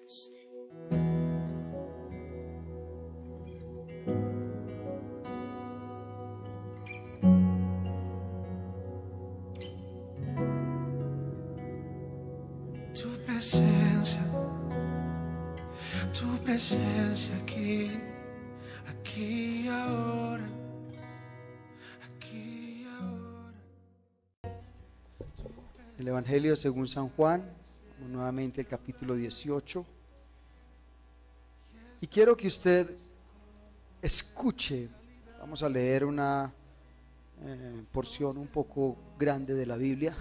Tu presencia aquí, aquí y ahora, aquí y ahora. El Evangelio según San Juan, nuevamente el capítulo 18. Y quiero que usted escuche, vamos a leer una porción un poco grande de la Biblia,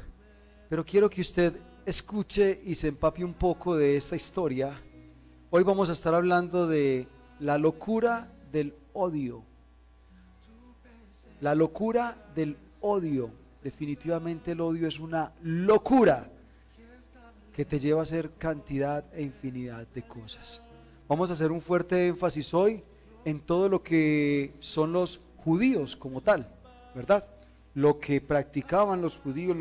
pero quiero que usted escuche y se empape un poco de esta historia. Hoy vamos a estar hablando de la locura del odio. La locura del odio. Definitivamente el odio es una locura que te lleva a hacer cantidad e infinidad de cosas. Vamos a hacer un fuerte énfasis hoy en todo lo que son los judíos como tal, ¿verdad? Lo que practicaban los judíos,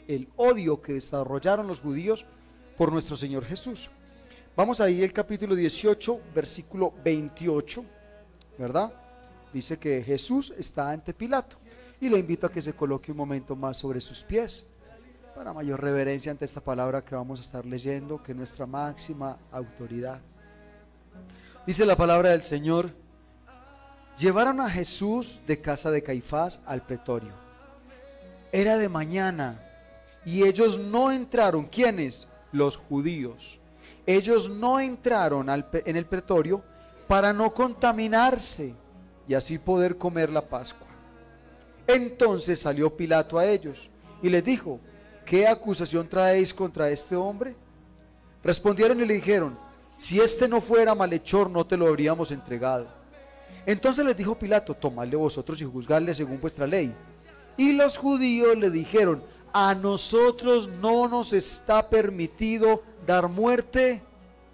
el odio que desarrollaron los judíos por nuestro Señor Jesús. Vamos ahí el capítulo 18, versículo 28, ¿verdad? Dice que Jesús está ante Pilato y le invito a que se coloque un momento más sobre sus pies para mayor reverencia ante esta palabra que vamos a estar leyendo, que es nuestra máxima autoridad. Dice la palabra del Señor: llevaron a Jesús de casa de Caifás al pretorio. Era de mañana y ellos no entraron. ¿Quiénes? Los judíos. Ellos no entraron en el pretorio para no contaminarse y así poder comer la Pascua. Entonces salió Pilato a ellos y les dijo: ¿qué acusación traéis contra este hombre? Respondieron y le dijeron: si este no fuera malhechor, no te lo habríamos entregado. Entonces les dijo Pilato: tomadle vosotros y juzgadle según vuestra ley. Y los judíos le dijeron: a nosotros no nos está permitido dar muerte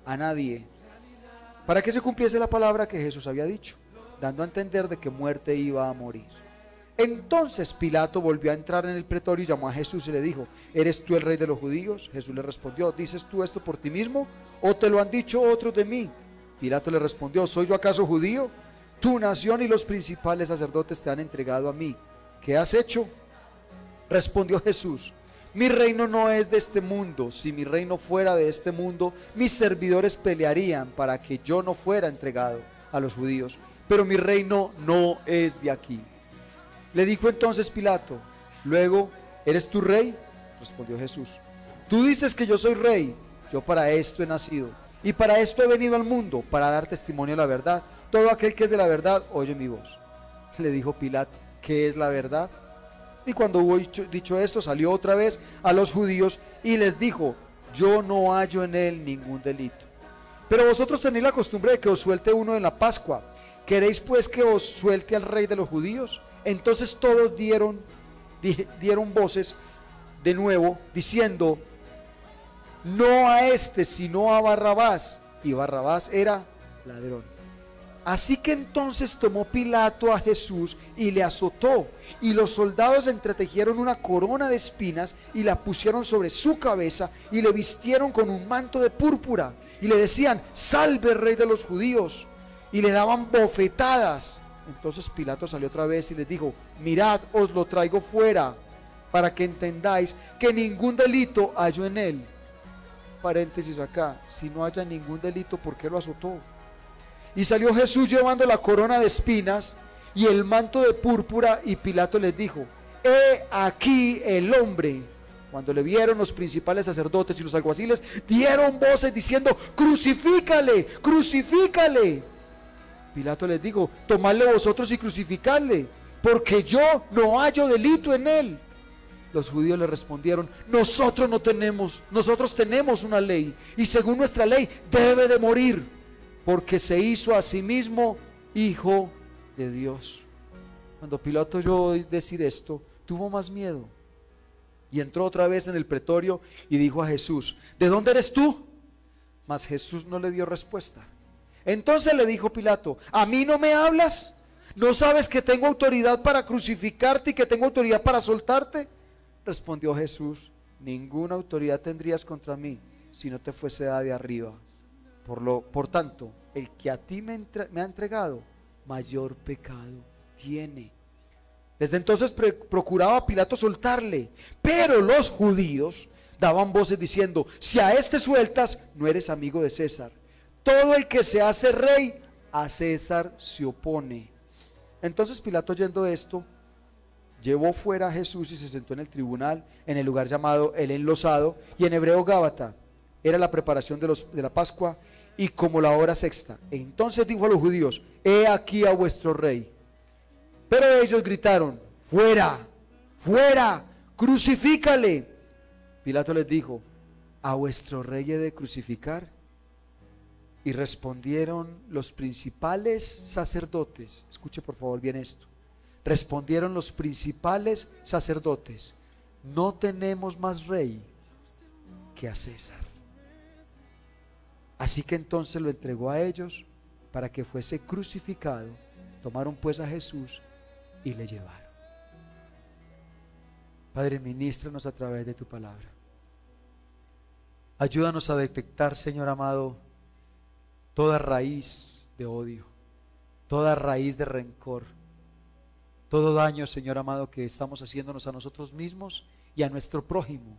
a nadie, para que se cumpliese la palabra que Jesús había dicho, dando a entender de que muerte iba a morir. Entonces Pilato volvió a entrar en el pretorio y llamó a Jesús y le dijo: ¿eres tú el rey de los judíos? Jesús le respondió: ¿dices tú esto por ti mismo o te lo han dicho otros de mí? Pilato le respondió: ¿soy yo acaso judío? Tu nación y los principales sacerdotes te han entregado a mí. ¿Qué has hecho? Respondió Jesús: mi reino no es de este mundo. Si mi reino fuera de este mundo, mis servidores pelearían para que yo no fuera entregado a los judíos, pero mi reino no es de aquí. Le dijo entonces Pilato: luego, ¿eres tú rey? Respondió Jesús: tú dices que yo soy rey. Yo para esto he nacido y para esto he venido al mundo, para dar testimonio de la verdad. Todo aquel que es de la verdad oye mi voz. Le dijo Pilato: ¿qué es la verdad? Y cuando hubo dicho esto, salió otra vez a los judíos y les dijo: yo no hallo en él ningún delito. Pero vosotros tenéis la costumbre de que os suelte uno en la Pascua. ¿Queréis pues que os suelte al rey de los judíos? Entonces todos dieron voces de nuevo, diciendo: no a este, sino a Barrabás. Y Barrabás era ladrón. Así que entonces tomó Pilato a Jesús y le azotó, y los soldados entretejieron una corona de espinas y la pusieron sobre su cabeza y le vistieron con un manto de púrpura y le decían: salve, rey de los judíos, y le daban bofetadas. Entonces Pilato salió otra vez y les dijo: mirad, os lo traigo fuera para que entendáis que ningún delito hallo en él. Paréntesis acá: si no haya ningún delito, ¿por qué lo azotó? Y salió Jesús llevando la corona de espinas y el manto de púrpura, y Pilato les dijo: he aquí el hombre. Cuando le vieron, los principales sacerdotes y los alguaciles dieron voces diciendo: crucifícale, crucifícale. Pilato les dijo: tomadle vosotros y crucificadle, porque yo no hallo delito en él. Los judíos le respondieron: nosotros tenemos una ley, y según nuestra ley debe de morir, porque se hizo a sí mismo hijo de Dios. Cuando Pilato oyó decir esto, tuvo más miedo y entró otra vez en el pretorio y dijo a Jesús: ¿de dónde eres tú? Mas Jesús no le dio respuesta. Entonces le dijo Pilato: ¿a mí no me hablas? ¿No sabes que tengo autoridad para crucificarte y que tengo autoridad para soltarte? Respondió Jesús: ninguna autoridad tendrías contra mí si no te fuese dada de arriba. Por tanto, el que a ti me ha entregado, mayor pecado tiene. Desde entonces procuraba Pilato soltarle, pero los judíos daban voces diciendo: si a este sueltas, no eres amigo de César. Todo el que se hace rey, a César se opone. Entonces Pilato, oyendo esto, llevó fuera a Jesús y se sentó en el tribunal, en el lugar llamado el Enlosado, y en hebreo Gábata. Era la preparación de la Pascua, y como la hora sexta. Entonces dijo a los judíos: he aquí a vuestro rey. Pero ellos gritaron: fuera, fuera, crucifícale. Pilato les dijo: ¿a vuestro rey he de crucificar? Y respondieron los principales sacerdotes. Escuche por favor bien esto. Respondieron los principales sacerdotes: no tenemos más rey que a César. Así que entonces lo entregó a ellos para que fuese crucificado. Tomaron pues a Jesús y le llevaron. Padre, ministranos a través de tu palabra. Ayúdanos a detectar, Señor amado, toda raíz de odio, toda raíz de rencor, todo daño, Señor amado, que estamos haciéndonos a nosotros mismos y a nuestro prójimo,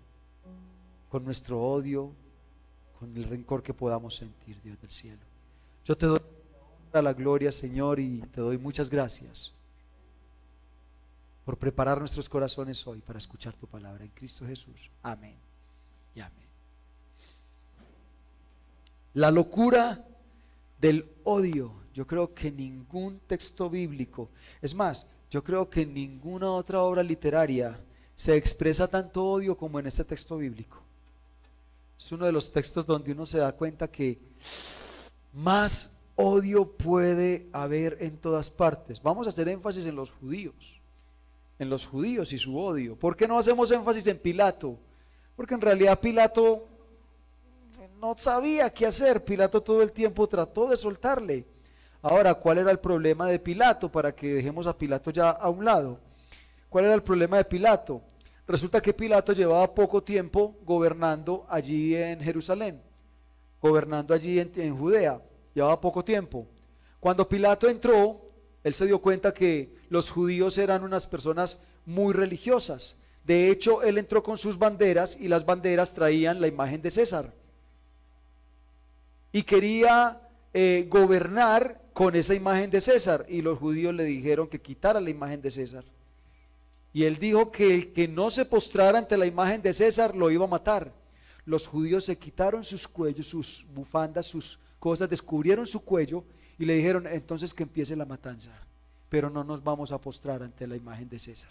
con nuestro odio, con el rencor que podamos sentir, Dios del cielo. Yo te doy la gloria, Señor, y te doy muchas gracias por preparar nuestros corazones hoy para escuchar tu palabra en Cristo Jesús. Amén y amén. La locura del odio. Yo creo que ningún texto bíblico, es más, yo creo que ninguna otra obra literaria se expresa tanto odio como en este texto bíblico. Es uno de los textos donde uno se da cuenta que más odio puede haber en todas partes. Vamos a hacer énfasis en los judíos y su odio. ¿Por qué no hacemos énfasis en Pilato? Porque en realidad Pilato no sabía qué hacer. Pilato todo el tiempo trató de soltarle. Ahora, ¿cuál era el problema de Pilato? Para que dejemos a Pilato ya a un lado. ¿Cuál era el problema de Pilato? Resulta que Pilato llevaba poco tiempo gobernando allí en Jerusalén, gobernando allí en Judea, llevaba poco tiempo. Cuando Pilato entró, él se dio cuenta que los judíos eran unas personas muy religiosas. De hecho, él entró con sus banderas y las banderas traían la imagen de César. Y quería gobernar con esa imagen de César, y los judíos le dijeron que quitara la imagen de César. Y él dijo que el que no se postrara ante la imagen de César lo iba a matar. Los judíos se quitaron sus cuellos, sus bufandas, sus cosas, descubrieron su cuello y le dijeron: entonces que empiece la matanza, pero no nos vamos a postrar ante la imagen de César.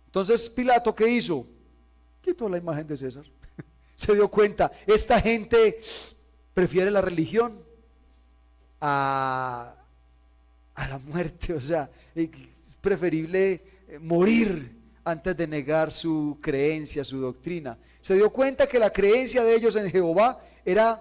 Entonces Pilato, ¿qué hizo? Quitó la imagen de César. Se dio cuenta, esta gente prefiere la religión a la muerte. O sea, es preferible morir antes de negar su creencia, su doctrina. Se dio cuenta que la creencia de ellos en Jehová era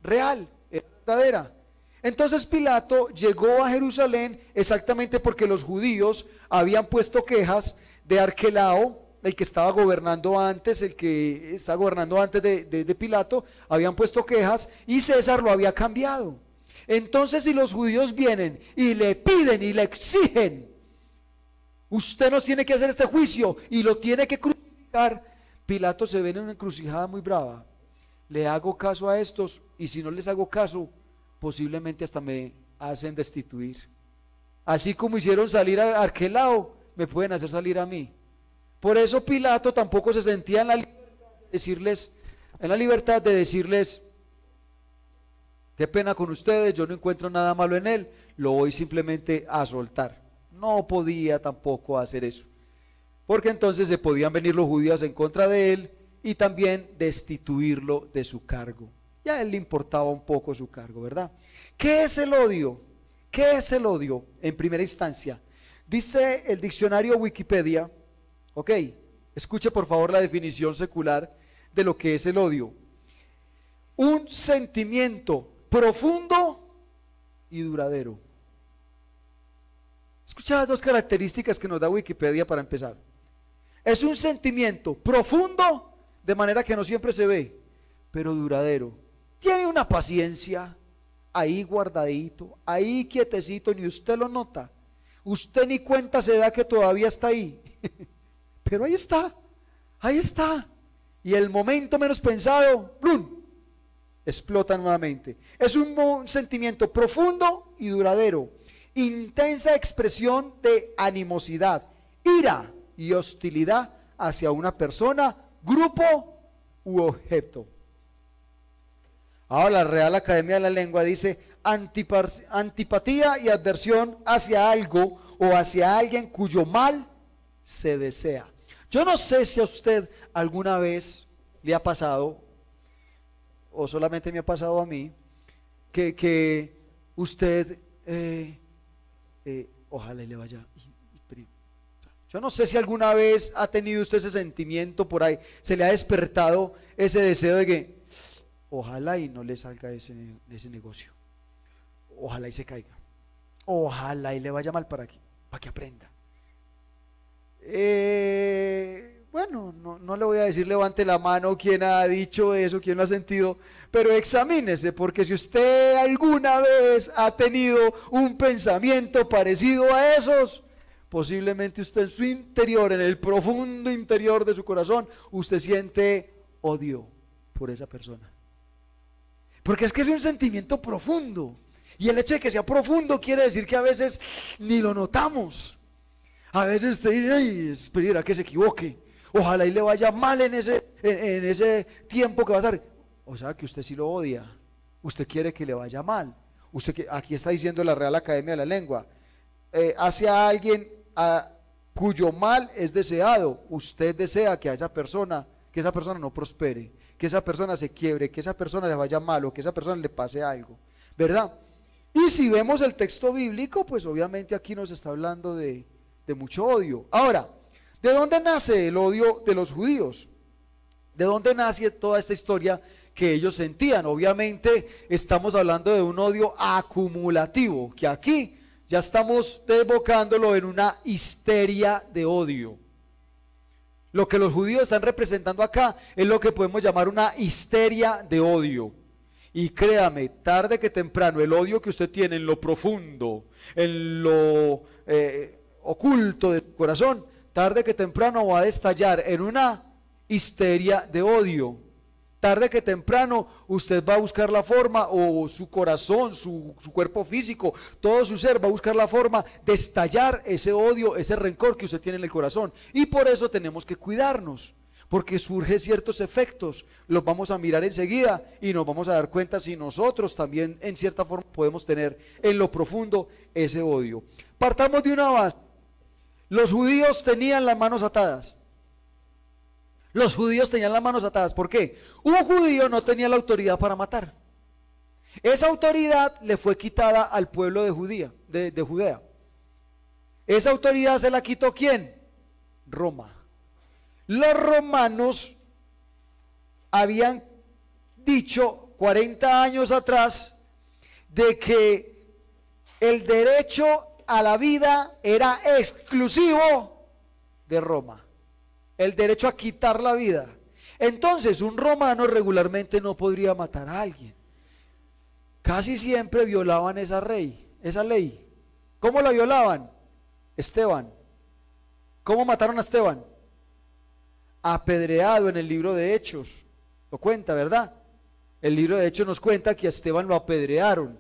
real, era verdadera. Entonces Pilato llegó a Jerusalén exactamente porque los judíos habían puesto quejas de Arquelao, el que estaba gobernando antes, de Pilato, habían puesto quejas y César lo había cambiado. Entonces, si los judíos vienen y le piden y le exigen: usted nos tiene que hacer este juicio y lo tiene que crucificar, Pilato se ve en una encrucijada muy brava. Le hago caso a estos, y si no les hago caso, posiblemente hasta me hacen destituir. Así como hicieron salir a Arquelao, me pueden hacer salir a mí. Por eso Pilato tampoco se sentía en la libertad de decirles: qué pena con ustedes, yo no encuentro nada malo en él, lo voy simplemente a soltar. No podía tampoco hacer eso, porque entonces se podían venir los judíos en contra de él y también destituirlo de su cargo. Y a él le importaba un poco su cargo, ¿verdad? ¿Qué es el odio? ¿Qué es el odio en primera instancia? Dice el diccionario Wikipedia, ok, escuche por favor la definición secular de lo que es el odio: un sentimiento profundo y duradero. Escucha las dos características que nos da Wikipedia para empezar. Es un sentimiento profundo, de manera que no siempre se ve, pero duradero. tiene una paciencia ahí guardadito, ahí quietecito, ni usted lo nota. Usted ni cuenta se da que todavía está ahí. Pero ahí está, ahí está. Y el momento menos pensado, ¡plum!, explota nuevamente. Es un sentimiento profundo y duradero, intensa expresión de animosidad, ira y hostilidad hacia una persona, grupo u objeto. Ahora la Real Academia de la Lengua dice antipatía y adversión hacia algo o hacia alguien cuyo mal se desea. Yo no sé si a usted alguna vez le ha pasado, o solamente me ha pasado a mí, que usted, ojalá y le vaya. Yo no sé si alguna vez ha tenido usted ese sentimiento por ahí, se le ha despertado ese deseo de que ojalá y no le salga ese negocio, ojalá y se caiga, ojalá y le vaya mal para que aprenda. Bueno, no le voy a decir levante la mano quién ha dicho eso, quién lo ha sentido, pero examínese, porque si usted alguna vez ha tenido un pensamiento parecido a esos, posiblemente usted en su interior, en el profundo interior de su corazón, usted siente odio por esa persona. Porque es que es un sentimiento profundo, y el hecho de que sea profundo quiere decir que a veces ni lo notamos. A veces usted dice, ay, espera que se equivoque, ojalá y le vaya mal en ese tiempo que va a estar. O sea que usted sí lo odia, usted quiere que le vaya mal. Aquí está diciendo la Real Academia de la Lengua, hacia alguien cuyo mal es deseado. Usted desea que esa persona no prospere, que esa persona se quiebre, que esa persona le vaya mal o que esa persona le pase algo, ¿verdad? Y si vemos el texto bíblico, pues obviamente aquí nos está hablando de mucho odio. Ahora, ¿de dónde nace el odio de los judíos? ¿De dónde nace toda esta historia que ellos sentían? Obviamente estamos hablando de un odio acumulativo, que aquí ya estamos desbocándolo en una histeria de odio. Lo que los judíos están representando acá es lo que podemos llamar una histeria de odio. Y créame, tarde que temprano, el odio que usted tiene en lo profundo, en lo oculto de tu corazón, tarde que temprano va a destallar en una histeria de odio. Tarde que temprano usted va a buscar la forma, o su corazón, su cuerpo físico, todo su ser va a buscar la forma de estallar ese odio, ese rencor que usted tiene en el corazón. Y por eso tenemos que cuidarnos, porque surgen ciertos efectos, los vamos a mirar enseguida y nos vamos a dar cuenta si nosotros también en cierta forma podemos tener en lo profundo ese odio. Partamos de una base. Los judíos tenían las manos atadas. Los judíos tenían las manos atadas. ¿Por qué? Un judío no tenía la autoridad para matar. Esa autoridad le fue quitada al pueblo de Judea. Esa autoridad se la quitó ¿quién? Roma. Los romanos habían dicho 40 años atrás de que el derecho a la vida era exclusivo de Roma. El derecho a quitar la vida. Entonces un romano regularmente no podría matar a alguien. Casi siempre violaban esa ley. ¿Cómo la violaban? Esteban. ¿Cómo mataron a Esteban? Apedreado en el libro de Hechos. Lo cuenta, ¿verdad? El libro de Hechos nos cuenta que a Esteban lo apedrearon.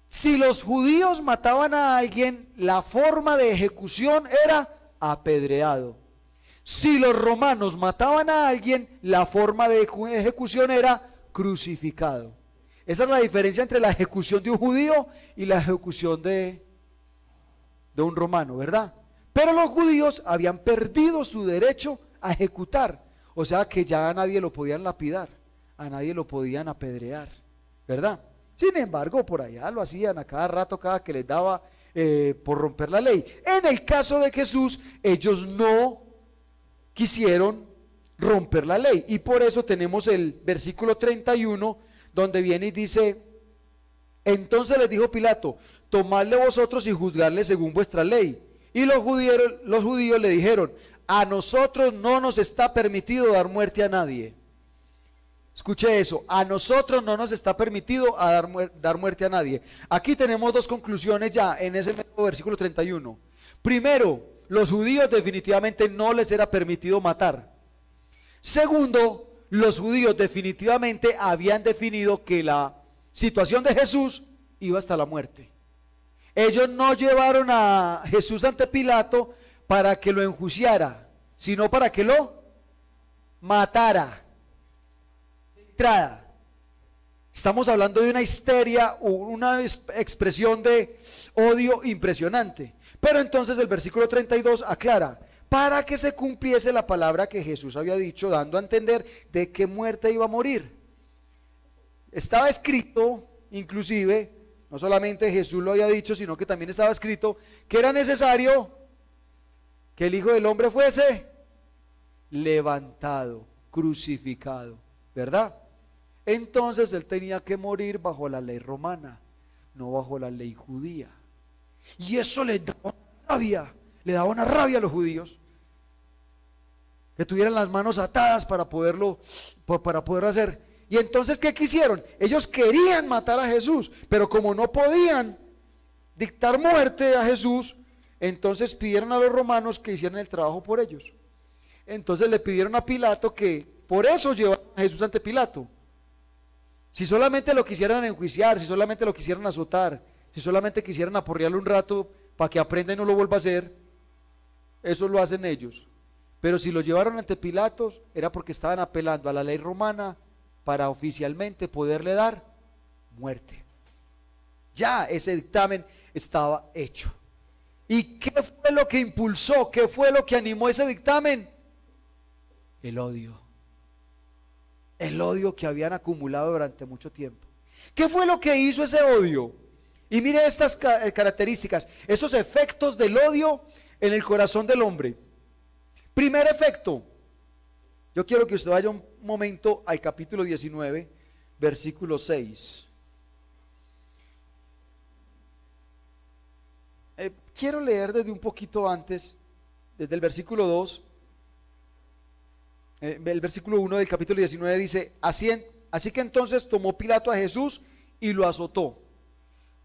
Si los judíos mataban a alguien, la forma de ejecución era apedreado. Si los romanos mataban a alguien, la forma de ejecución era crucificado. Esa es la diferencia entre la ejecución de un judío y la ejecución de un romano, ¿verdad? Pero los judíos habían perdido su derecho a ejecutar, o sea que ya a nadie lo podían lapidar, a nadie lo podían apedrear, ¿verdad? Sin embargo, por allá lo hacían a cada rato, cada que les daba por romper la ley. En el caso de Jesús, ellos no quisieron romper la ley, y por eso tenemos el versículo 31, donde viene y dice: entonces les dijo Pilato, tomadle vosotros y juzgadle según vuestra ley. Y los judíos le dijeron: a nosotros no nos está permitido dar muerte a nadie. Escuche eso, a nosotros no nos está permitido dar muerte a nadie. Aquí tenemos dos conclusiones ya en ese mismo versículo 31. Primero, los judíos definitivamente no les era permitido matar. Segundo, los judíos definitivamente habían definido que la situación de Jesús iba hasta la muerte. Ellos no llevaron a Jesús ante Pilato para que lo enjuiciara, sino para que lo matara. Estamos hablando de una histeria, una expresión de odio impresionante. Pero entonces el versículo 32 aclara, para que se cumpliese la palabra que Jesús había dicho, dando a entender de qué muerte iba a morir. Estaba escrito, inclusive, no solamente Jesús lo había dicho, sino que también estaba escrito que era necesario que el Hijo del Hombre fuese levantado, crucificado, ¿verdad? Entonces él tenía que morir bajo la ley romana, no bajo la ley judía. Y eso le daba una rabia a los judíos, que tuvieran las manos atadas para poderlo hacer. Y entonces, ¿qué quisieron? Ellos querían matar a Jesús, pero como no podían dictar muerte a Jesús, entonces pidieron a los romanos que hicieran el trabajo por ellos. Entonces le pidieron a Pilato que por eso llevaran a Jesús ante Pilato. Si solamente lo quisieran enjuiciar, si solamente lo quisieran azotar, si solamente quisieran aporrearlo un rato para que aprenda y no lo vuelva a hacer, eso lo hacen ellos. Pero si lo llevaron ante Pilato era porque estaban apelando a la ley romana para oficialmente poderle dar muerte. Ya ese dictamen estaba hecho. ¿Y qué fue lo que impulsó? ¿Qué fue lo que animó ese dictamen? El odio. El odio que habían acumulado durante mucho tiempo. ¿Qué fue lo que hizo ese odio? Y mire estas características, esos efectos del odio en el corazón del hombre. Primer efecto, yo quiero que usted vaya un momento al capítulo 19, versículo 6. Quiero leer desde un poquito antes, desde el versículo 2. El versículo 1 del capítulo 19 dice, así que entonces tomó Pilato a Jesús y lo azotó.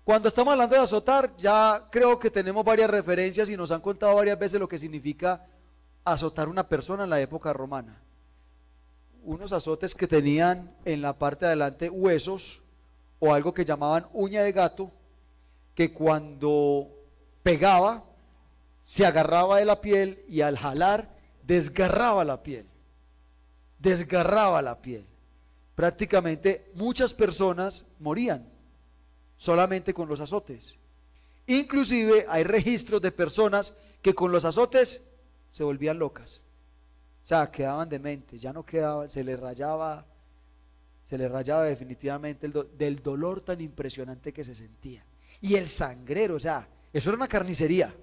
Cuando estamos hablando de azotar, ya creo que tenemos varias referencias y nos han contado varias veces lo que significa azotar a una persona en la época romana. Unos azotes que tenían en la parte de adelante huesos o algo que llamaban uña de gato, que cuando pegaba se agarraba de la piel y al jalar desgarraba la piel. Desgarraba la piel. Prácticamente muchas personas morían solamente con los azotes. Inclusive hay registros de personas que con los azotes se volvían locas. O sea, quedaban dementes, ya no quedaban, se les rayaba definitivamente del dolor tan impresionante que se sentía. Y el sangrero, o sea, eso era una carnicería.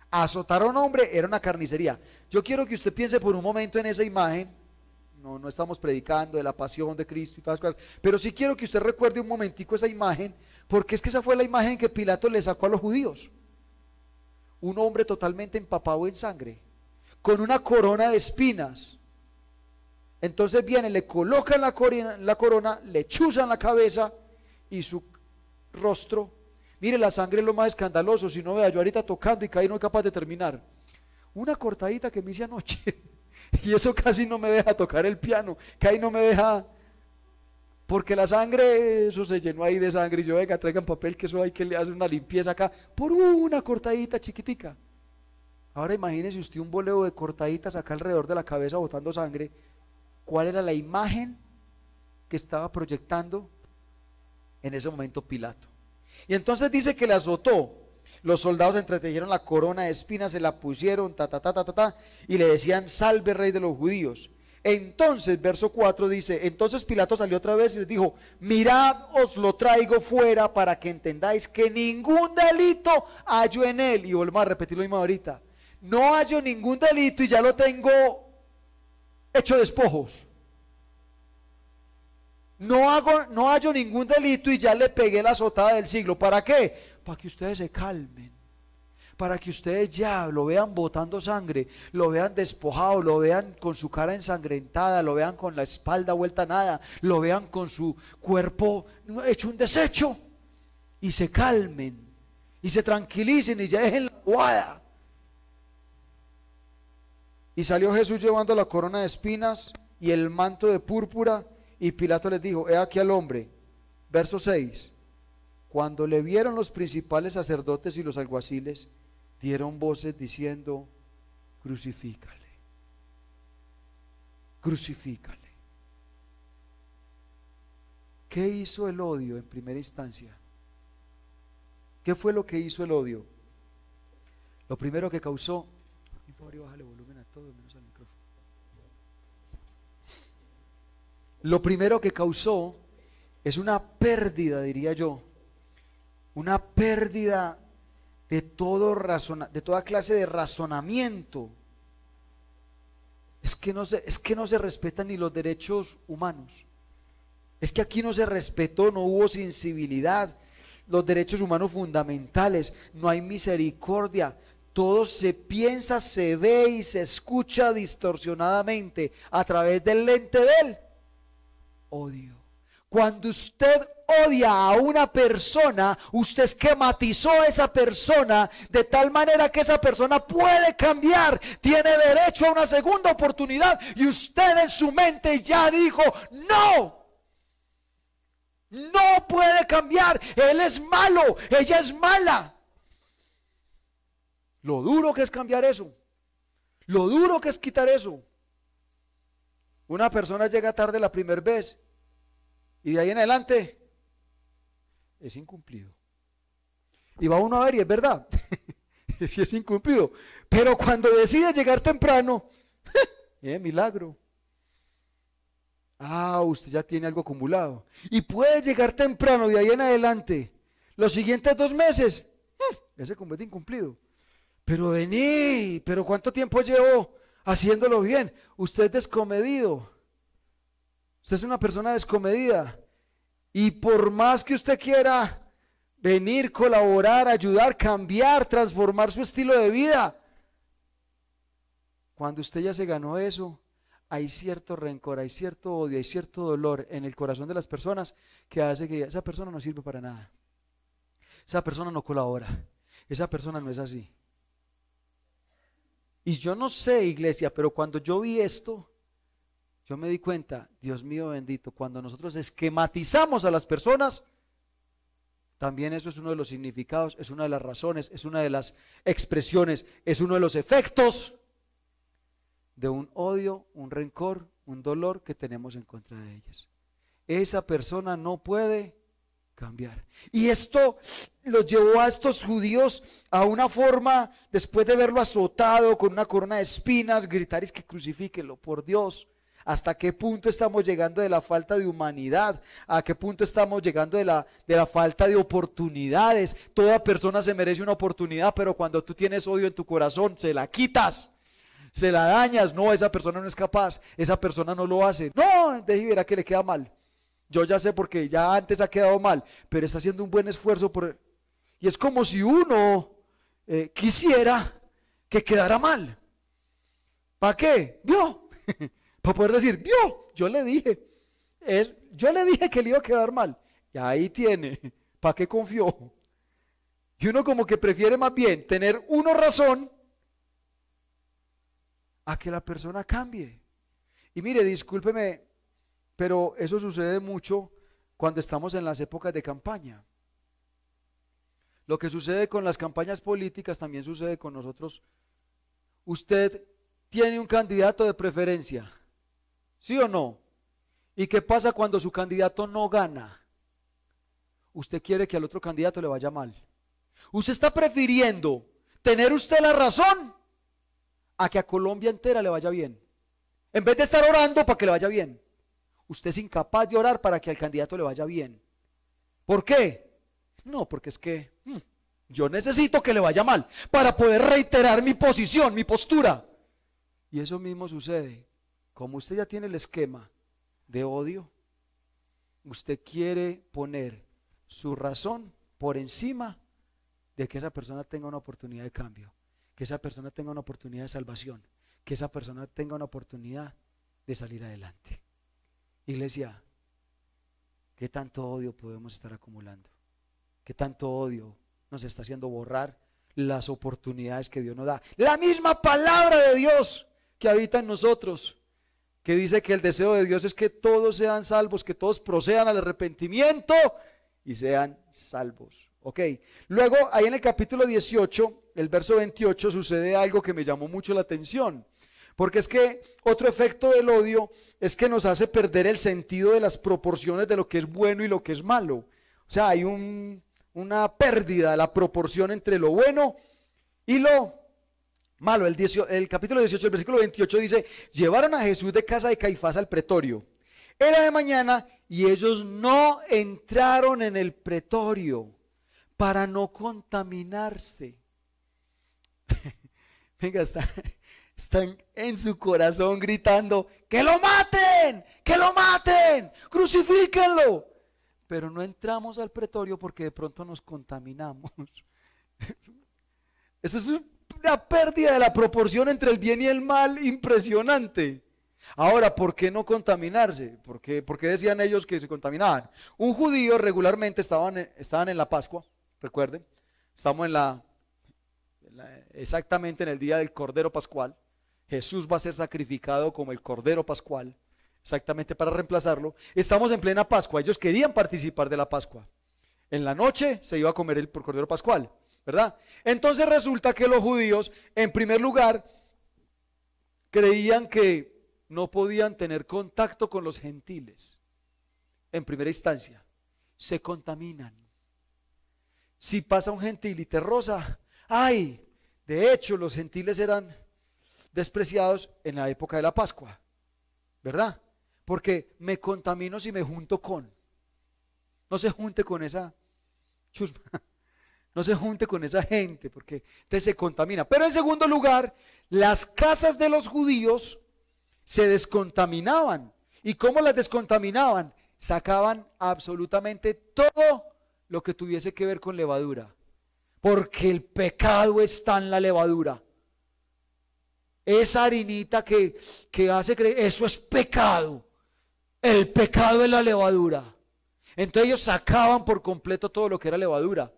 Azotar a un hombre era una carnicería. Yo quiero que usted piense por un momento en esa imagen. No estamos predicando de la pasión de Cristo y todas las cosas, pero sí quiero que usted recuerde un momentico esa imagen, porque es que esa fue la imagen que Pilato le sacó a los judíos. Un hombre totalmente empapado en sangre, con una corona de espinas. Entonces viene, le colocan la corona, le chuzan la cabeza y su rostro. Mire, la sangre es lo más escandaloso. Si no, vea, yo ahorita tocando y caí no es capaz de terminar. Una cortadita que me hice anoche y eso casi no me deja tocar el piano, que ahí no me deja, porque la sangre, eso se llenó ahí de sangre. Y yo, venga, traigan papel, que eso hay que le hacer una limpieza acá, por una cortadita chiquitica. Ahora imagínese usted un boleo de cortaditas acá alrededor de la cabeza botando sangre. ¿Cuál era la imagen que estaba proyectando en ese momento Pilato? Y entonces dice que le azotó. Los soldados entretejieron la corona de espinas, se la pusieron, y le decían, salve rey de los judíos. Entonces, verso 4 dice, entonces Pilato salió otra vez y les dijo, mirad, os lo traigo fuera para que entendáis que ningún delito hallo en él. Y volvemos a repetir lo mismo ahorita. No hallo ningún delito y ya lo tengo hecho despojos. No hallo ningún delito y ya le pegué la azotada del siglo. ¿Para qué? Para que ustedes se calmen, para que ustedes ya lo vean botando sangre, lo vean despojado, lo vean con su cara ensangrentada, lo vean con la espalda vuelta a nada, lo vean con su cuerpo hecho un desecho, y se calmen y se tranquilicen y ya dejen la guada. Y salió Jesús llevando la corona de espinas y el manto de púrpura, y Pilato les dijo: he aquí al hombre. Verso 6. Cuando le vieron los principales sacerdotes y los alguaciles, dieron voces diciendo: crucifícale, crucifícale. ¿Qué hizo el odio en primera instancia? ¿Qué fue lo que hizo el odio? Lo primero que causó, por favor, bájale volumen a todo menos al micrófono. Lo primero que causó es una pérdida, diría yo, una pérdida de toda clase de razonamiento. Es que no se respetan ni los derechos humanos. Es que aquí no se respetó, no hubo sensibilidad, los derechos humanos fundamentales, no hay misericordia. Todo se piensa, se ve y se escucha distorsionadamente a través del lente del odio. Cuando usted odia a una persona, usted esquematizó a esa persona de tal manera que esa persona puede cambiar, tiene derecho a una segunda oportunidad, y usted en su mente ya dijo: no, no puede cambiar, él es malo, ella es mala. Lo duro que es cambiar eso, lo duro que es quitar eso. Una persona llega tarde la primera vez y de ahí en adelante es incumplido. Y va uno a ver y es verdad, sí es incumplido. Pero cuando decide llegar temprano, milagro. Usted ya tiene algo acumulado. Y puede llegar temprano de ahí en adelante. Los siguientes 2 meses, ya se convierte en incumplido. Pero vení, pero ¿cuánto tiempo llevo haciéndolo bien? Usted es descomedido. Usted es una persona descomedida. Y por más que usted quiera venir, colaborar, ayudar, cambiar, transformar su estilo de vida, cuando usted ya se ganó eso, hay cierto rencor, hay cierto odio, hay cierto dolor en el corazón de las personas que hace que esa persona no sirve para nada. Esa persona no colabora. Esa persona no es así. Y yo no sé, iglesia, pero cuando yo vi esto, yo me di cuenta, Dios mío bendito, cuando nosotros esquematizamos a las personas, también eso es uno de los significados, es una de las razones, es una de las expresiones, es uno de los efectos de un odio, un rencor, un dolor que tenemos en contra de ellas. Esa persona no puede cambiar. Y esto los llevó a estos judíos a una forma, después de verlo azotado con una corona de espinas, gritar: es que crucifíquenlo, por Dios. ¿Hasta qué punto estamos llegando de la falta de humanidad? ¿A qué punto estamos llegando de la falta de oportunidades? Toda persona se merece una oportunidad, pero cuando tú tienes odio en tu corazón, se la quitas, se la dañas. No, esa persona no es capaz, esa persona no lo hace. No, deje y verá que le queda mal. Yo ya sé porque ya antes ha quedado mal, pero está haciendo un buen esfuerzo por... Y es como si uno quisiera que quedara mal. ¿Para qué? ¿Vio? Para poder decir: vio, yo le dije que le iba a quedar mal. Y ahí tiene. ¿Para qué confió? Y uno como que prefiere más bien tener uno razón a que la persona cambie. Y mire, discúlpeme, pero eso sucede mucho cuando estamos en las épocas de campaña. Lo que sucede con las campañas políticas también sucede con nosotros. Usted tiene un candidato de preferencia, ¿sí o no? ¿Y qué pasa cuando su candidato no gana? Usted quiere que al otro candidato le vaya mal. Usted está prefiriendo tener usted la razón a que a Colombia entera le vaya bien. En vez de estar orando para que le vaya bien, usted es incapaz de orar para que al candidato le vaya bien. ¿Por qué? No, porque es que yo necesito que le vaya mal para poder reiterar mi posición, mi postura. Y eso mismo sucede. Como usted ya tiene el esquema de odio, usted quiere poner su razón por encima de que esa persona tenga una oportunidad de cambio, que esa persona tenga una oportunidad de salvación, que esa persona tenga una oportunidad de salir adelante. Iglesia, ¿qué tanto odio podemos estar acumulando? ¿Qué tanto odio nos está haciendo borrar las oportunidades que Dios nos da? La misma palabra de Dios que habita en nosotros, que dice que el deseo de Dios es que todos sean salvos, que todos procedan al arrepentimiento y sean salvos. Ok, luego ahí en el capítulo 18, el verso 28, sucede algo que me llamó mucho la atención, porque es que otro efecto del odio es que nos hace perder el sentido de las proporciones de lo que es bueno y lo que es malo. O sea, hay una pérdida de la proporción entre lo bueno y lo malo. El capítulo 18, el versículo 28 dice: llevaron a Jesús de casa de Caifás al pretorio. Era de mañana y ellos no entraron en el pretorio para no contaminarse. Venga, están en su corazón gritando: ¡que lo maten! ¡Que lo maten! ¡Crucifíquenlo! Pero no entramos al pretorio porque de pronto nos contaminamos. Eso es una pérdida de la proporción entre el bien y el mal impresionante. Ahora, ¿por qué no contaminarse? ¿Por qué decían ellos que se contaminaban? Un judío regularmente estaban en la Pascua, recuerden, estamos exactamente en el día del Cordero Pascual. Jesús va a ser sacrificado como el Cordero Pascual, exactamente para reemplazarlo. Estamos en plena Pascua, ellos querían participar de la Pascua. En la noche se iba a comer el Cordero Pascual, ¿verdad? Entonces resulta que los judíos, en primer lugar, creían que no podían tener contacto con los gentiles. En primera instancia, se contaminan. Si pasa un gentil y te roza, ¡ay! De hecho, los gentiles eran despreciados en la época de la Pascua, ¿verdad? Porque me contamino si me junto con. No se junte con esa chusma, no se junte con esa gente, porque usted se contamina. Pero en segundo lugar, las casas de los judíos se descontaminaban. ¿Y cómo las descontaminaban? Sacaban absolutamente todo lo que tuviese que ver con levadura, porque el pecado está en la levadura. Esa harinita que hace creer, eso es pecado. El pecado es la levadura. Entonces ellos sacaban por completo todo lo que era levadura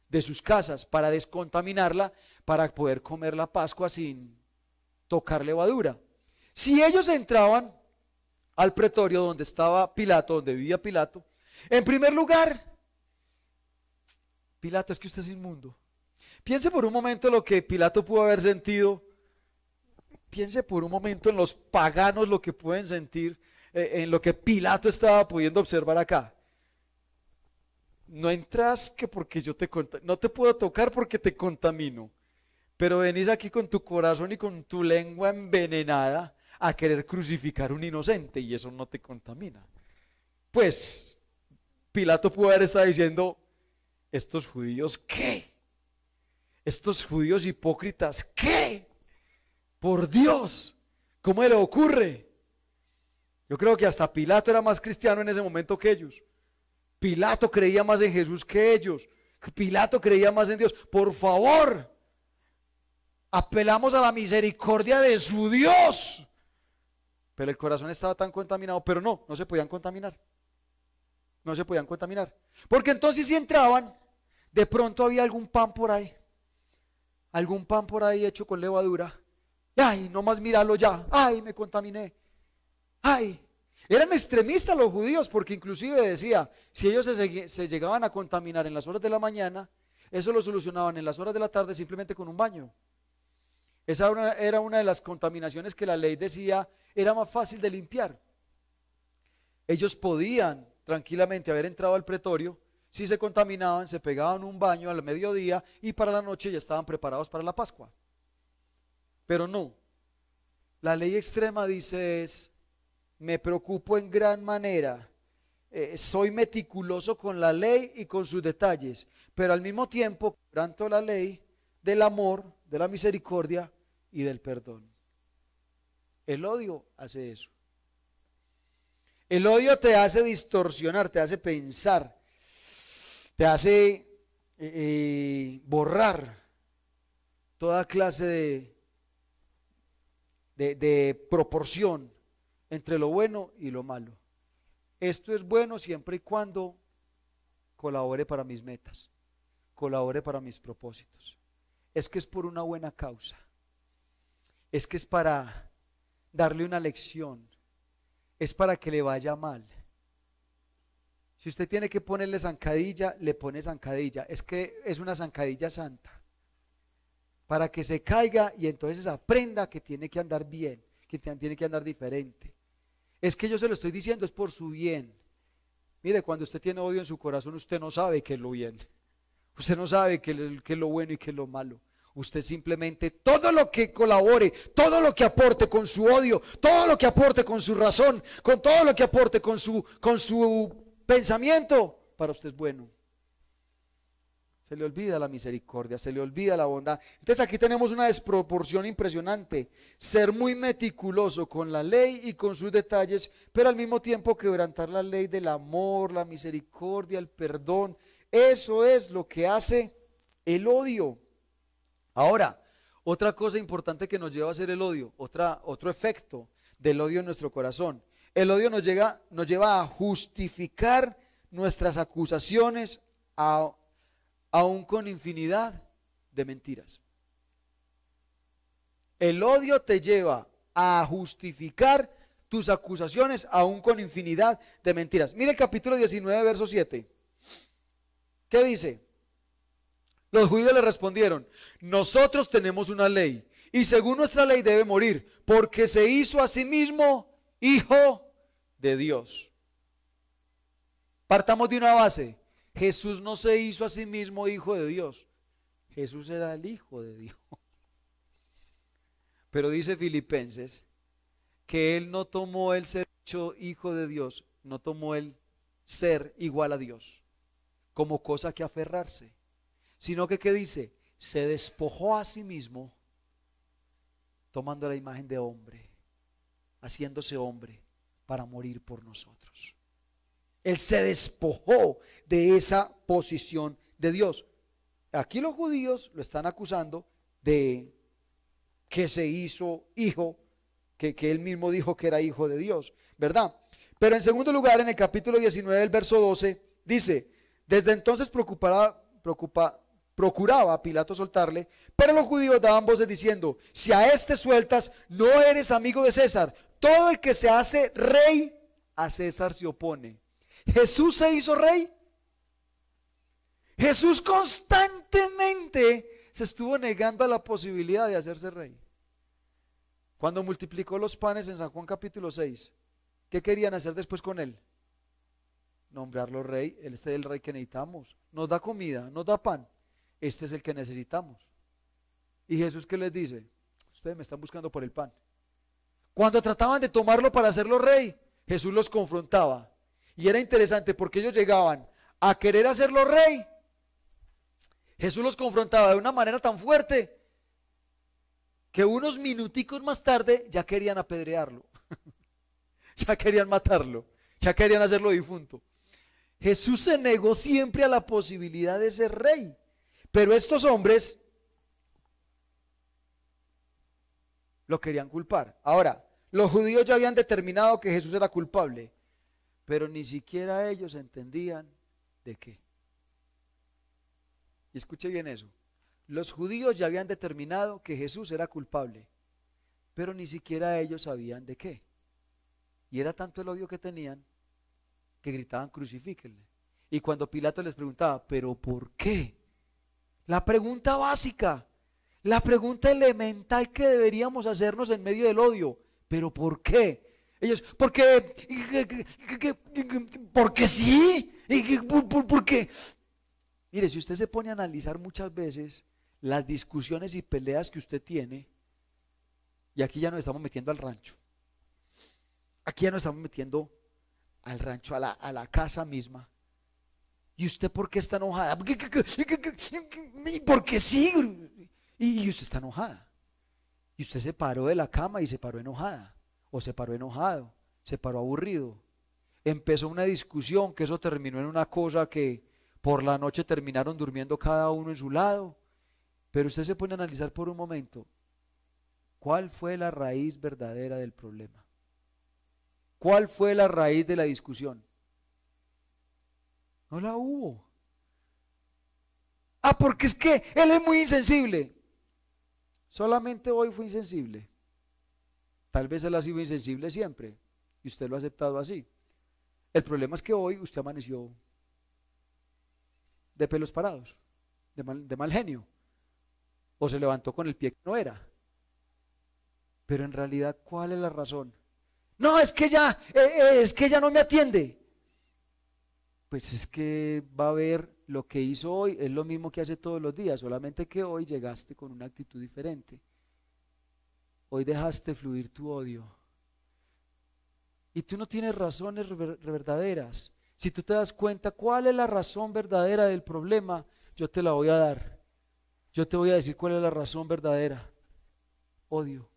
de sus casas para descontaminarla, para poder comer la Pascua sin tocar levadura. Si ellos entraban al pretorio donde estaba Pilato, donde vivía Pilato, en primer lugar, Pilato, es que usted es inmundo. Piense por un momento lo que Pilato pudo haber sentido. Piense por un momento en los paganos lo que pueden sentir, en lo que Pilato estaba pudiendo observar acá. No entras que porque yo no te puedo tocar porque te contamino, pero venís aquí con tu corazón y con tu lengua envenenada a querer crucificar a un inocente y eso no te contamina. Pues Pilato pudo haber estado diciendo: estos judíos, ¿qué? Estos judíos hipócritas, ¿qué? Por Dios, ¿cómo le ocurre? Yo creo que hasta Pilato era más cristiano en ese momento que ellos. Pilato creía más en Jesús que ellos. Pilato creía más en Dios. Por favor, apelamos a la misericordia de su Dios. Pero el corazón estaba tan contaminado, pero no se podían contaminar. No se podían contaminar. Porque entonces si entraban, de pronto había algún pan por ahí. Algún pan por ahí hecho con levadura. Ay, nomás míralo ya. Ay, me contaminé. Ay. Eran extremistas los judíos, porque inclusive decía, si ellos se llegaban a contaminar en las horas de la mañana, eso lo solucionaban en las horas de la tarde simplemente con un baño. Esa era una de las contaminaciones que la ley decía era más fácil de limpiar. Ellos podían tranquilamente haber entrado al pretorio, si se contaminaban, se pegaban un baño al mediodía y para la noche ya estaban preparados para la Pascua. Pero no, la ley extrema dice me preocupo en gran manera, soy meticuloso con la ley y con sus detalles, pero al mismo tiempo quebranto la ley del amor, de la misericordia y del perdón. El odio hace eso. El odio te hace distorsionar, te hace pensar, te hace borrar toda clase de proporción entre lo bueno y lo malo. Esto es bueno siempre y cuando colabore para mis metas, colabore para mis propósitos. Es que es por una buena causa. Es que es para darle una lección. Es para que le vaya mal. Si usted tiene que ponerle zancadilla, le pone zancadilla. Es que es una zancadilla santa. Para que se caiga y entonces aprenda que tiene que andar bien, que tiene que andar diferente. Es que yo se lo estoy diciendo, es por su bien. Mire, cuando usted tiene odio en su corazón, usted no sabe qué es lo bien. Usted no sabe qué es lo bueno y qué es lo malo. Usted simplemente, todo lo que colabore, todo lo que aporte con su odio, todo lo que aporte con su razón, con todo lo que aporte con su pensamiento, para usted es bueno. Se le olvida la misericordia, se le olvida la bondad. Entonces aquí tenemos una desproporción impresionante. Ser muy meticuloso con la ley y con sus detalles, pero al mismo tiempo quebrantar la ley del amor, la misericordia, el perdón. Eso es lo que hace el odio. Ahora, otra cosa importante que nos lleva a hacer el odio, otro efecto del odio en nuestro corazón. El odio nos lleva a justificar nuestras acusaciones aún con infinidad de mentiras. El odio te lleva a justificar tus acusaciones aún con infinidad de mentiras. Mire el capítulo 19, verso 7. ¿Qué dice? Los judíos le respondieron: nosotros tenemos una ley, y según nuestra ley debe morir, porque se hizo a sí mismo hijo de Dios. Partamos de una base. Jesús no se hizo a sí mismo hijo de Dios. Jesús era el hijo de Dios. Pero dice Filipenses que él no tomó el ser hecho hijo de Dios, no tomó el ser igual a Dios como cosa que aferrarse, sino que, ¿qué dice? Se despojó a sí mismo, tomando la imagen de hombre, haciéndose hombre para morir por nosotros. Él se despojó de esa posición de Dios. Aquí los judíos lo están acusando de que se hizo hijo, que él mismo dijo que era hijo de Dios, ¿verdad? Pero en segundo lugar, en el capítulo 19, el verso 12, dice: desde entonces procuraba Pilato soltarle, pero los judíos daban voces diciendo: si a este sueltas, no eres amigo de César. Todo el que se hace rey, a César se opone. Jesús se hizo rey. Jesús constantemente se estuvo negando a la posibilidad de hacerse rey. Cuando multiplicó los panes en San Juan capítulo 6, ¿qué querían hacer después con él? Nombrarlo rey. Él es el rey que necesitamos. Nos da comida, nos da pan. Este es el que necesitamos. ¿Y Jesús qué les dice? Ustedes me están buscando por el pan. Cuando trataban de tomarlo para hacerlo rey, Jesús los confrontaba. Y era interesante porque ellos llegaban a querer hacerlo rey. Jesús los confrontaba de una manera tan fuerte que unos minuticos más tarde ya querían apedrearlo. Ya querían matarlo. Ya querían hacerlo difunto. Jesús se negó siempre a la posibilidad de ser rey. Pero estos hombres lo querían culpar. Ahora, los judíos ya habían determinado que Jesús era culpable, pero ni siquiera ellos entendían de qué. Y escuche bien eso. Los judíos ya habían determinado que Jesús era culpable, pero ni siquiera ellos sabían de qué. Y era tanto el odio que tenían que gritaban: crucifíquenle. Y cuando Pilato les preguntaba: ¿pero por qué? La pregunta básica, la pregunta elemental que deberíamos hacernos en medio del odio: ¿pero por qué? Ellos: porque sí, porque. Mire, si usted se pone a analizar muchas veces las discusiones y peleas que usted tiene, y aquí ya nos estamos metiendo al rancho, aquí ya nos estamos metiendo al rancho, a la casa misma. ¿Y usted por qué está enojada? Porque sí. Y usted está enojada. Y usted se paró de la cama y se paró enojada. O se paró enojado. Se paró aburrido. Empezó una discusión que eso terminó en una cosa que Por la noche terminaron durmiendo cada uno en su lado. Pero usted se pone a analizar por un momento, ¿cuál fue la raíz verdadera del problema? ¿Cuál fue la raíz de la discusión? No la hubo. Ah, porque es que él es muy insensible. Solamente hoy fue insensible. Tal vez él ha sido insensible siempre y usted lo ha aceptado así. El problema es que hoy usted amaneció de pelos parados, de mal genio, o se levantó con el pie que no era. Pero en realidad, ¿cuál es la razón? No, es que ella no me atiende. Pues es que va a ver lo que hizo hoy, es lo mismo que hace todos los días, solamente que hoy llegaste con una actitud diferente. Hoy dejaste fluir tu odio. Y tú no tienes razones verdaderas. Si tú te das cuenta cuál es la razón verdadera del problema, yo te la voy a dar. Yo te voy a decir cuál es la razón verdadera. Odio.